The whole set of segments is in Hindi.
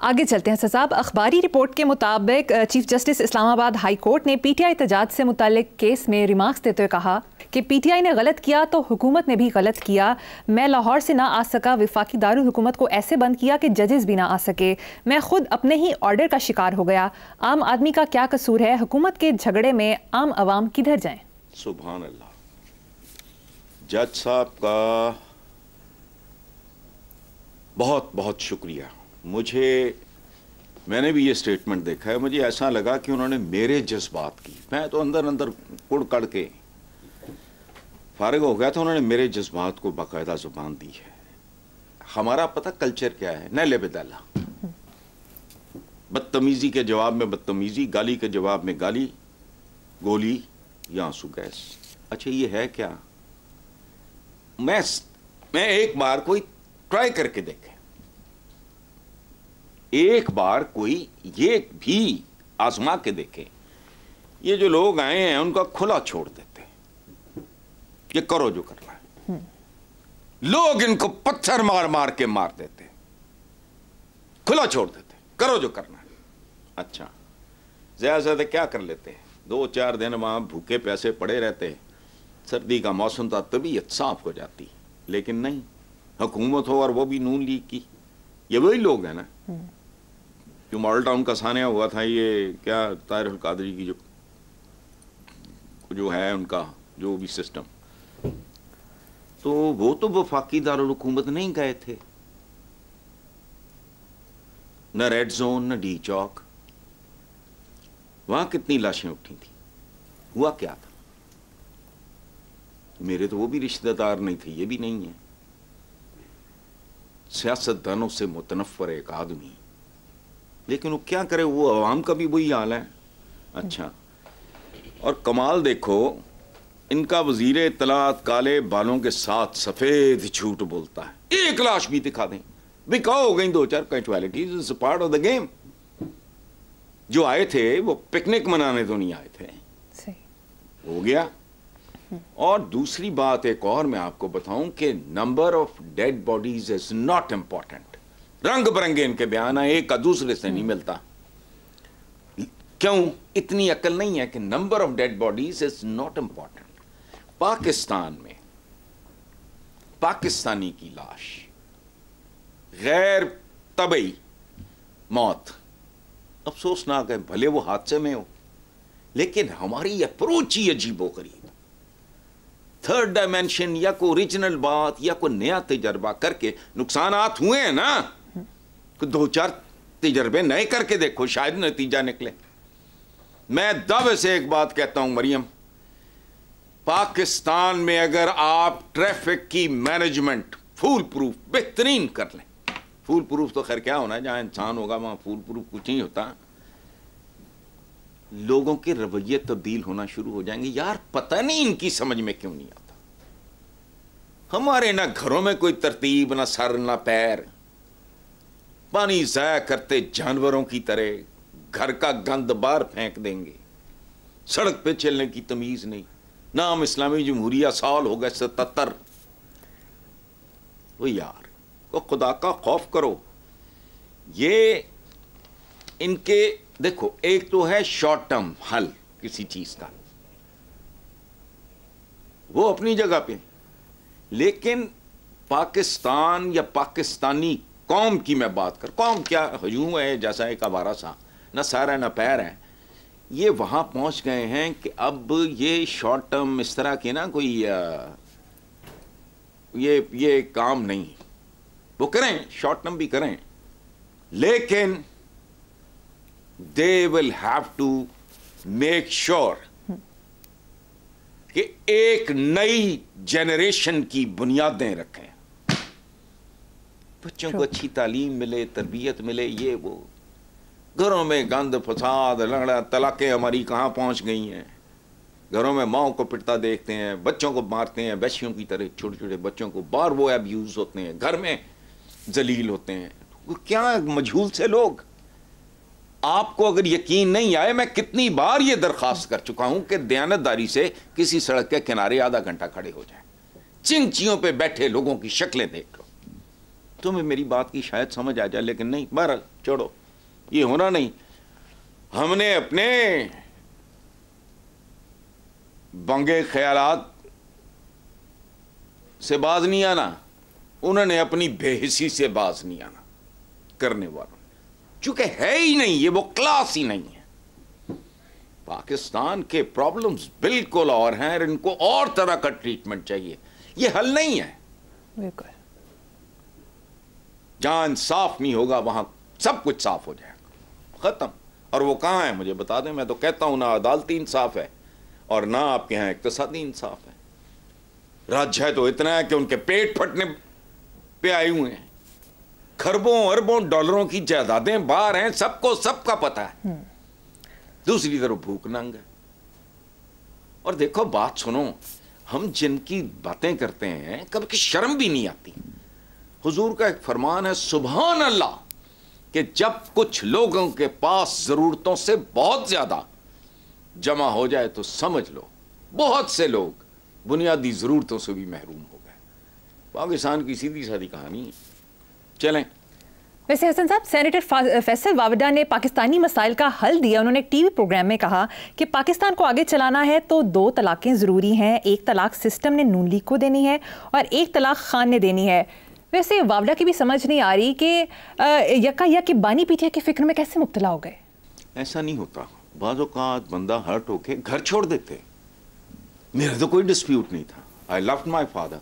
आगे चलते हैं साहब। अखबारी रिपोर्ट के मुताबिक chief justice Islamabad high court ने पीटीआई एहतजाज से मुतालिक केस में रिमार्क्स देते हुए कहा कि पीटीआई ने गलत किया तो हुकूमत ने भी गलत किया। मैं लाहौर से ना आ सका, विफाकी दारुल हुकूमत को ऐसे बंद किया कि जजेस भी ना आ सके। मैं खुद अपने ही ऑर्डर का शिकार हो गया। आम आदमी का क्या कसूर है? हुकूमत के झगड़े में आम आवाम किधर जाएं? सुभान अल्लाह। जज साहब का बहुत बहुत शुक्रिया। मैंने भी ये स्टेटमेंट देखा है, मुझे ऐसा लगा कि उन्होंने मेरे जज्बात की, मैं तो अंदर अंदर कुड़ कड़ के फारिग हो गया था, उन्होंने मेरे जज्बात को बाकायदा जुबान दी है। हमारा पता कल्चर क्या है, नैले बेदाला, बदतमीजी के जवाब में बदतमीजी, गाली के जवाब में गाली, गोली या आंसू गैस। अच्छा ये है क्या? मैं एक बार कोई ट्राई करके देखे, एक बार कोई ये भी आजमा के देखे। ये जो लोग आए हैं उनका खुला छोड़ देते, ये करो जो करना है। लोग इनको पत्थर मार मार के मार देते, खुला छोड़ देते, करो जो करना है। अच्छा ज्यादा से ज्यादा क्या कर लेते हैं? 2-4 दिन वहां भूखे प्यासे पड़े रहते, सर्दी का मौसम था, तबीयत साफ हो जाती। लेकिन नहीं, हुकूमत हो और वो भी नून लीग की। ये वही लोग हैं ना जो मॉडल टाउन का सानिया हुआ था, ये क्या ताहिर अल कादरी की जो है उनका जो भी सिस्टम, तो वो तो वफाकी दारुल हुकूमत नहीं गए थे, न रेड जोन न डी चौक। वहां कितनी लाशें उठी थी, हुआ क्या था? मेरे तो वो भी रिश्तेदार नहीं थे, ये भी नहीं है। सियासतदानों से मुतनफ़्फ़र एक आदमी, लेकिन वो क्या करे, वो अवाम का भी वही हाल है। अच्छा, और कमाल देखो, इनका वजीर इत्तलात काले बालों के साथ सफेद झूठ बोलता है। एक लाश भी दिखा दें, बिकाओ हो गई 2-4 casualties, it's part of the game. जो आए थे वो पिकनिक मनाने तो नहीं आए थे, सही हो गया। और दूसरी बात एक और मैं आपको बताऊं कि number of dead bodies is not important. रंग बिरंगे इनके बयान है, एक का दूसरे से नहीं मिलता। क्यों? इतनी अकल नहीं है कि number of dead bodies is not important. Pakistan में पाकिस्तानी की लाश गैर तबई मौत, अफसोसनाक है, भले वो हादसे में हो, लेकिन हमारी अप्रोच ही अजीबोगरीब। थर्ड डायमेंशन या कोई ओरिजिनल बात या कोई नया तजर्बा करके नुकसानात हुए हैं ना, तो 2-4 तजर्बे नए करके देखो, शायद नतीजा निकले। मैं दावे से एक बात कहता हूं मरियम, पाकिस्तान में अगर आप ट्रैफिक की मैनेजमेंट फूल प्रूफ बेहतरीन कर लें, फूल प्रूफ तो खैर क्या होना है, जहां इंसान होगा वहां फूल प्रूफ कुछ नहीं होता, लोगों के रवैये तब्दील होना शुरू हो जाएंगे। यार पता नहीं इनकी समझ में क्यों नहीं आता। हमारे ना घरों में कोई तरतीब, ना सर ना पैर, पानी ज़ाया करते जानवरों की तरह, घर का गंद बाहर फेंक देंगे, सड़क पे चलने की तमीज नहीं। नाम इस्लामी जमहूरिया, साल हो गए 77। वो यार को खुदा का खौफ करो। ये इनके देखो, एक तो है शॉर्ट टर्म हल किसी चीज का, वो अपनी जगह पे, लेकिन पाकिस्तान या पाकिस्तानी कौम की मैं बात कर, कौम क्या हजूम है, जैसा एक आवारा सा, ना सर है ना पैर है, ये वहां पहुंच गए हैं कि अब ये शॉर्ट टर्म इस तरह के ना कोई ये काम नहीं, वो करें शॉर्ट टर्म भी करें, लेकिन they will have to make sure कि एक नई जनरेशन की बुनियादें रखें, बच्चों को अच्छी तालीम मिले, तरबियत मिले। ये वो घरों में गंद फसाद लड़ाई तलाकें हमारी कहाँ पहुंच गई हैं। घरों में माओ को पिटता देखते हैं, बच्चों को मारते हैं वैश्यों की तरह, छोटे छोटे बच्चों को बार वो अब्यूज होते हैं, घर में जलील होते हैं। क्या मजहूल से लोग। आपको अगर यकीन नहीं आए, मैं कितनी बार ये दरखास्त कर चुका हूं कि दयानतदारी से किसी सड़क के किनारे आधा घंटा खड़े हो जाए, चिंचियों पे बैठे लोगों की शक्लें देख लो, तुम्हें मेरी बात की शायद समझ आ जाए, लेकिन नहीं। बहरहाल छोड़ो, ये होना नहीं। हमने अपने बंगे ख्यालात से बाज नहीं आना, उन्होंने अपनी बेहिसी से बाज नहीं आना करने वालों, चूंकि है ही नहीं, ये वो क्लास ही नहीं है। पाकिस्तान के प्रॉब्लम्स बिल्कुल और हैं, इनको और तरह का ट्रीटमेंट चाहिए, ये हल नहीं है। बिल्कुल, जहां इंसाफ नहीं होगा वहां सब कुछ साफ हो जाएगा, खत्म। और वो कहां है मुझे बता दें। मैं तो कहता हूं ना अदालती इंसाफ है और ना आपके यहां इक्तिसादी इंसाफ है। राज्य तो इतना है कि उनके पेट फटने पे आए हुए हैं, खरबों अरबों डॉलरों की जायदादें बाहर हैं, सबको सबका पता है। दूसरी तरफ भूख नंग है। और देखो बात सुनो, हम जिनकी बातें करते हैं कभी की शर्म भी नहीं आती। हुजूर का एक फरमान है सुभान अल्लाह, कि जब कुछ लोगों के पास जरूरतों से बहुत ज्यादा जमा हो जाए तो समझ लो बहुत से लोग बुनियादी जरूरतों से भी महरूम हो गए। पाकिस्तान की सीधी सादी कहानी है। चलें। वैसे हसन साहब, सेनेटर फैसल वावडा ने पाकिस्तानी मसाइल का हल दिया। उन्होंने एक टीवी प्रोग्राम में कहा कि पाकिस्तान को आगे चलाना है तो 2 तलाकें ज़रूरी हैं। 1 तलाक सिस्टम ने नून लीग को देनी है और 1 तलाक खान ने देनी है। वैसे वावडा की भी समझ नहीं आ रही कि यका बानी पीठिया की फिक्र में कैसे मुब्तला हो गए। ऐसा नहीं होता, बाज़ औक़ात बंदा हर्ट होके घर छोड़ देते। मेरा तो कोई डिस्प्यूट नहीं था। I loved my father.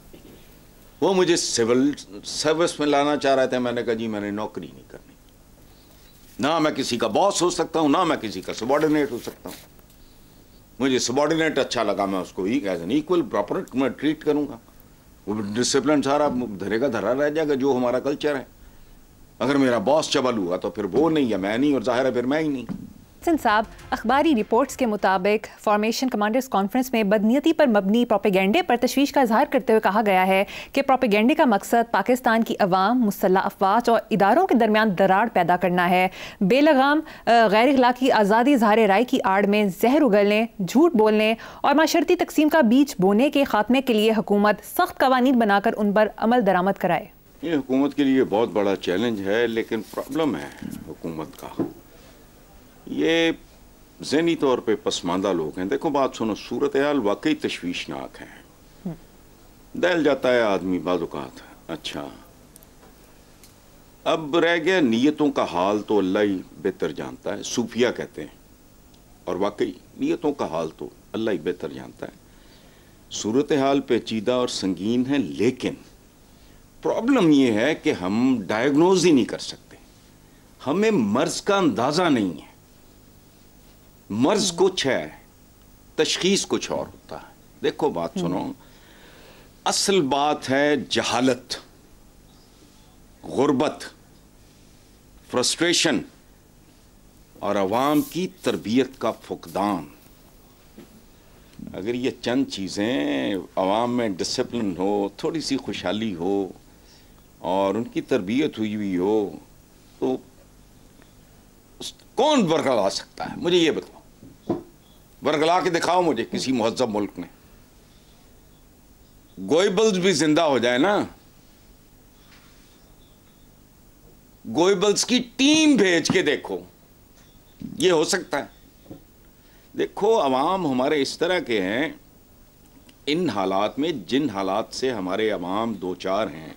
वो मुझे सिविल सर्विस में लाना चाह रहे थे। मैंने कहा जी मैंने नौकरी नहीं करनी, ना मैं किसी का बॉस हो सकता हूँ ना मैं किसी का सबॉर्डिनेट हो सकता हूँ। मुझे सबॉर्डिनेट अच्छा लगा, मैं उसको ही एज एन इक्वल प्रॉपर मैं ट्रीट करूँगा। वो डिसिप्लिन सारा धरे का धरा रह जाएगा जो हमारा कल्चर है। अगर मेरा बॉस चबल हुआ तो फिर वो नहीं है, मैं नहीं, और जाहिर है फिर मैं ही नहीं। हसन साहब, अखबारी रिपोर्ट्स के मुताबिक फॉर्मेशन कमांडर्स कॉन्फ्रेंस में बदनीयती पर मबनी प्रोपेगेंडे पर तशवीश का इजहार करते हुए कहा गया है कि प्रोपेगेंडे का मकसद पाकिस्तान की अवाम, मुसल्लह अफवाज और इदारों के दरमियान दरार पैदा करना है। बेलगाम गैर इखलाकी आज़ादी इजहार राय की आड़ में जहर उगलने, झूठ बोलने और माशरती तकसीम का बीज बोने के खात्मे के लिए हुकूमत सख्त कवानीन बनाकर उन पर अमल दरामद कराए। ये हुकूमत के लिए बहुत बड़ा चैलेंज है, लेकिन प्रॉब्लम है हुकूमत का, ये ज़हनी तौर पे पसमानदा लोग हैं। देखो बात सुनो, सूरत हाल वाकई तशवीशनाक है। दहल जाता है आदमी बाज़-औक़ात। अच्छा, अब रह गया नीयतों का हाल, तो अल्लाह ही बेहतर जानता है, सूफिया कहते हैं। और वाकई नीयतों का हाल तो अल्लाह ही बेहतर जानता है। सूरत हाल पेचीदा और संगीन है, लेकिन प्रॉब्लम ये है कि हम डायग्नोज ही नहीं कर सकते। हमें मर्ज का अंदाजा नहीं है। मर्ज कुछ है, तशखीस कुछ और होता है। देखो बात सुनो, असल बात है जहालत, गुर्बत, फ्रस्ट्रेशन और अवाम की तरबियत का फुकदान। अगर ये चंद चीज़ें अवाम में डिसिप्लिन हो, थोड़ी सी खुशहाली हो और उनकी तरबियत हुई हुई हो, तो कौन बरगला सकता है? मुझे ये बताओ, बरगला के दिखाओ मुझे किसी मुहज्जब मुल्क में। गोइबल्स भी जिंदा हो जाए ना, गोइबल्स की टीम भेज के देखो, ये हो सकता है? देखो अवाम हमारे इस तरह के हैं, इन हालात में, जिन हालात से हमारे अवाम दो चार हैं,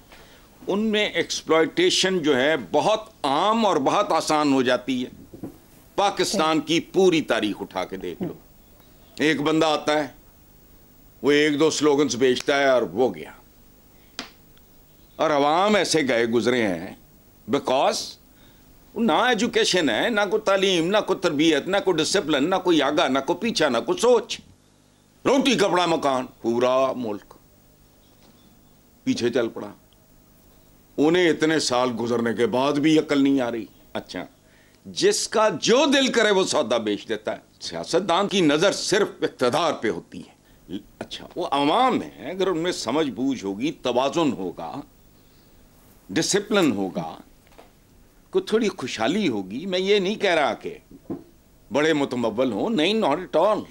उनमें एक्सप्लॉयटेशन जो है बहुत आम और बहुत आसान हो जाती है। पाकिस्तान की पूरी तारीख उठा के देख लो, एक बंदा आता है, वो 1-2 स्लोगन्स बेचता है और वो गया। और अवाम ऐसे गए गुजरे हैं बिकॉज ना एजुकेशन है, ना कोई तालीम, ना कोई तरबियत, ना कोई डिसिप्लिन, ना कोई आगा, ना कोई पीछा, ना कोई सोच। रोटी कपड़ा मकान, पूरा मुल्क पीछे चल पड़ा। उन्हें इतने साल गुजरने के बाद भी अकल नहीं आ रही। अच्छा, जिसका जो दिल करे वो सौदा बेच देता है। सियासतदान की नजर सिर्फ इक़्तिदार पे होती है। अच्छा, वो अवाम है, अगर उनमें समझ बूझ होगी, तवाज़ुन होगा, डिसिप्लिन होगा, को थोड़ी खुशहाली होगी। मैं ये नहीं कह रहा कि बड़े मुतमव्वल हो, नहीं, नॉट एट ऑल।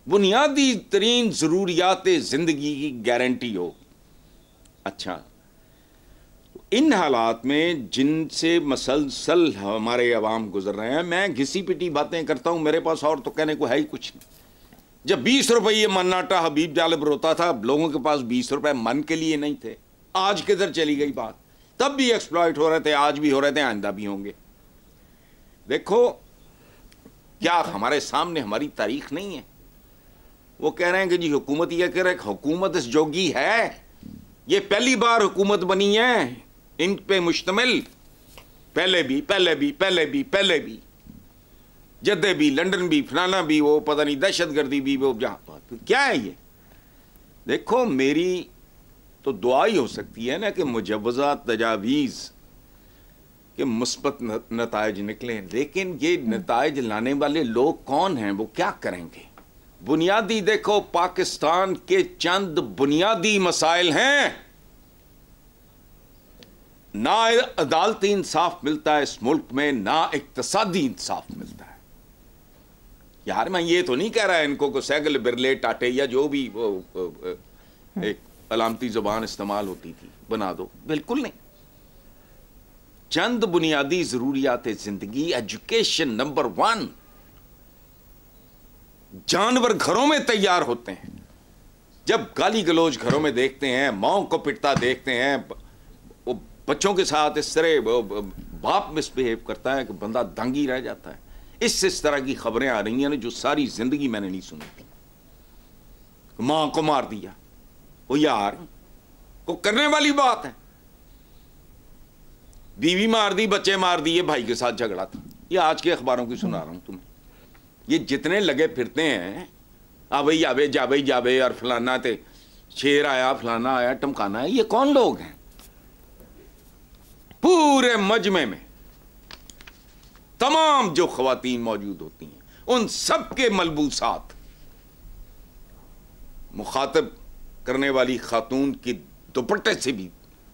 बुनियादी तरीन ज़रूरियात ज़िंदगी की गारंटी हो। अच्छा, तो इन हालात में जिनसे मसलसल हमारे अवाम गुजर रहे हैं, मैं घिसी पिटी बातें करता हूं, मेरे पास और तो कहने को है ही कुछ नहीं। जब 20 रुपये मन आटा हबीब जालिब रोता था, लोगों के पास 20 रुपए मन के लिए नहीं थे। आज किधर चली गई बात? तब भी एक्सप्लॉइट हो रहे थे, आज भी हो रहे थे, आइंदा भी होंगे। देखो, क्या हमारे सामने हमारी तारीख नहीं है? वो कह रहे हैं कि जी हुकूमत, ये कह रहे हैं हुकूमत इस जोगी है, ये पहली बार हुकूमत बनी है इन पे मुश्तमिल। पहले भी जद्दे भी, लंदन भी, फलाना भी, वो पता नहीं दहशतगर्दी भी, वो जहां तो क्या है ये? देखो, मेरी तो दुआ ही हो सकती है ना कि मुजव्वज़ा तजावीज़ के मुस्बत नताइज निकले, लेकिन ये नताइज लाने वाले लोग कौन हैं? वो क्या करेंगे? बुनियादी देखो, पाकिस्तान के चंद बुनियादी मसाइल हैं। ना अदालती इंसाफ मिलता है इस मुल्क में, ना इक्तसादी इंसाफ मिलता है। यार, मैं ये तो नहीं कह रहा है इनको को सैगल बिरले टाटे या जो भी वो एक अलामती जुबान इस्तेमाल होती थी बना दो, बिल्कुल नहीं। चंद बुनियादी जरूरियात जिंदगी, एजुकेशन नंबर 1। जानवर घरों में तैयार होते हैं। जब गाली गलौज घरों में देखते हैं, माओ को पिटता देखते हैं, वो बच्चों के साथ इस तरह बाप मिसबिहेव करता है कि बंदा दंग ही रह जाता है। इस तरह की खबरें आ रही हैं जो सारी जिंदगी मैंने नहीं सुनी थी। मां को मार दिया, वो यार को करने वाली बात है। बीवी मार दी, बच्चे मार दिए, भाई के साथ झगड़ा था। ये आज के अखबारों की सुना रहा हूं तुम्हें। ये जितने लगे फिरते हैं, भाई जावे और फलाना थे, शेर आया, फलाना आया, टमकाना है, ये कौन लोग हैं? पूरे मजमे में तमाम जो ख्वातीन मौजूद होती हैं, उन सब के मलबूसात मुखातब करने वाली खातून की दुपट्टे से भी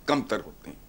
कमतर होते हैं।